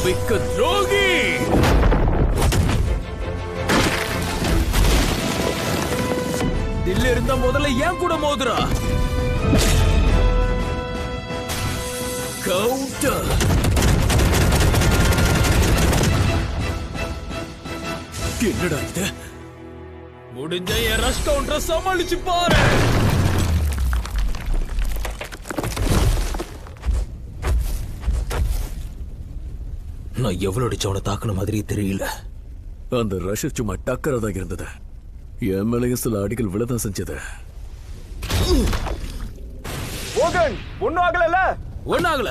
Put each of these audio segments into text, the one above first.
நம்பிக்கை துரோகி! தில்லி இருந்த முதல்ல ஏன் கூட மோதுரா? கவுண்டர்! என்னடா இது? முடிஞ்ச என் ரஷ் கவுண்டரை சமாளிச்சு பாரு. நான் எவ்வளவு அடிச்சவனை தாக்குன மாதிரி தெரியல. அந்த ரஷ் சும்மா டக்கரதா இருந்தது. என் மேலையும் சில அடிகள் விழதான் செஞ்சது. ஒன்னும் ஆகல.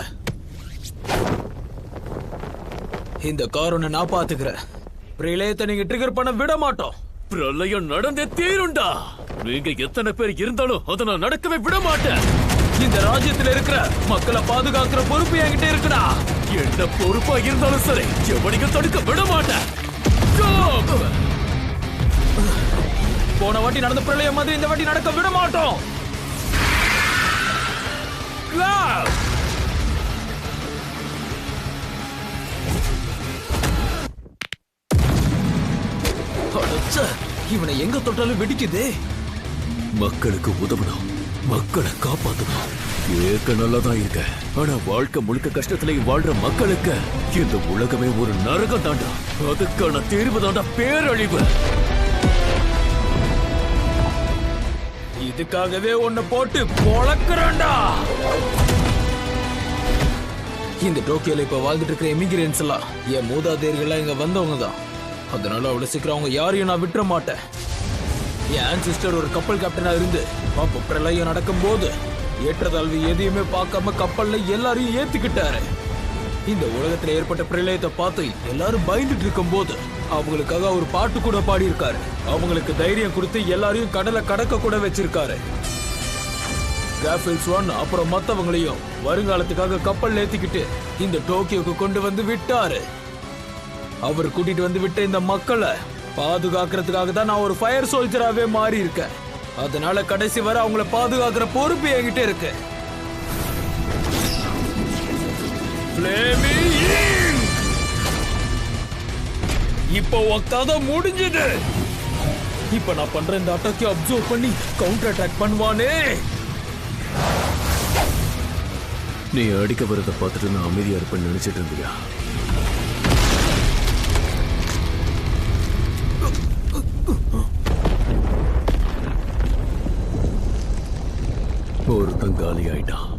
இந்த காரனை நான் பாத்துக்கிறேன். பிரளயத்தை நீங்க ட்ரிகர் பண்ண விட மாட்டோம். பிரளயம் நடந்தே தீருண்டா. நீங்க எத்தனை பேர் இருந்தாலும் அதை நான் நடக்கவே விட மாட்டேன். இந்த ராஜ்யத்துல இருக்கிற மக்களை பாதுகாக்கிற பொறுப்பு என்கிட்ட இருக்குடா. என்ன பொறுப்பா இருந்தாலும் சரி, எவனையும் தடுக்க விட மாட்டேன். போன வாட்டி நடந்த பிரளயம் மாதிரி இந்த வாட்டி நடக்க விட மாட்டோம். இவனை எங்க தொட்டாலும் வெடிக்குது. மக்களுக்கு உதவணும், மக்களை காப்பாற்றணும். கேட்க நல்லதா இருக்க, ஆனா வாழ்க்கை முழுக்க கஷ்டத்திலேயே வாழ்ற மக்களுக்கு இந்த உலகமே ஒரு நரகம் தாண்டா. அதுக்கான தீர்வு தாண்டா பேரழிவு. இதுக்காகவே உன்னை போட்டு பொளக்குறேன்டா. இந்த டோக்கியோல இப்ப வாழ்ந்துட்டு இருக்கிற எமிகிரன்ஸ் எல்லாம் என் மூதாதையர்கள் இங்க வந்தவங்க தான். அதனால அவ்வளவு சீக்கிரம் அவங்க யாரையும் நான் விட்டுற மாட்டேன். என் ஆன்சிஸ்டர் ஒரு கப்பல் கேப்டனா இருந்து அப்ப பிரளயம் நடக்கும் போது ஏற்றத்தாழ்வு எதையுமே பார்க்காம கப்பல்ல எல்லாரையும் ஏத்துக்கிட்டாரு. இந்த உலகத்துல ஏற்பட்ட பிரளயத்தை பார்த்து எல்லாரும் பயந்துட்டு இருக்கும் போது அவங்களுக்காக ஒரு பாட்டு கூட பாடி இருக்காரு. அவங்களுக்கு தைரியம் கொடுத்து எல்லாரையும் கடலை கடக்க கூட வச்சிருக்காரு. கிராஃபில்ஸ் 1 அப்புறம் மத்தவங்களையும் வருங்காலத்துக்காக கப்பல் ஏத்திக்கிட்டு இந்த டோக்கியோக்கு கொண்டு வந்து விட்டாரு. அவர் கூட்டிட்டு வந்து விட்ட இந்த மக்களை பாதுகாக்கிறதுக்காக தான் நான் ஒரு ஃபயர் சோல்ஜராகவே மாறி இருக்கேன். அதனால கடைசி வரை அவங்கள பாதுகாக்கிற பொறுப்பு என்கிட்ட இருக்கு. இப்போ கதை முடிஞ்சது. இப்ப நான் பண்ற இந்த அட்டாக்கை அப்சர்வ் பண்ணி கவுண்டர் அட்டாக் பண்ணுவானே. நீ அடிக்க வரதை பார்த்துட்டு நான் அமைதியா இருப்பேன்னு நினைச்சிட்டு இருந்தியா? ஒருத்தன் காலி ஆயிட்டான்.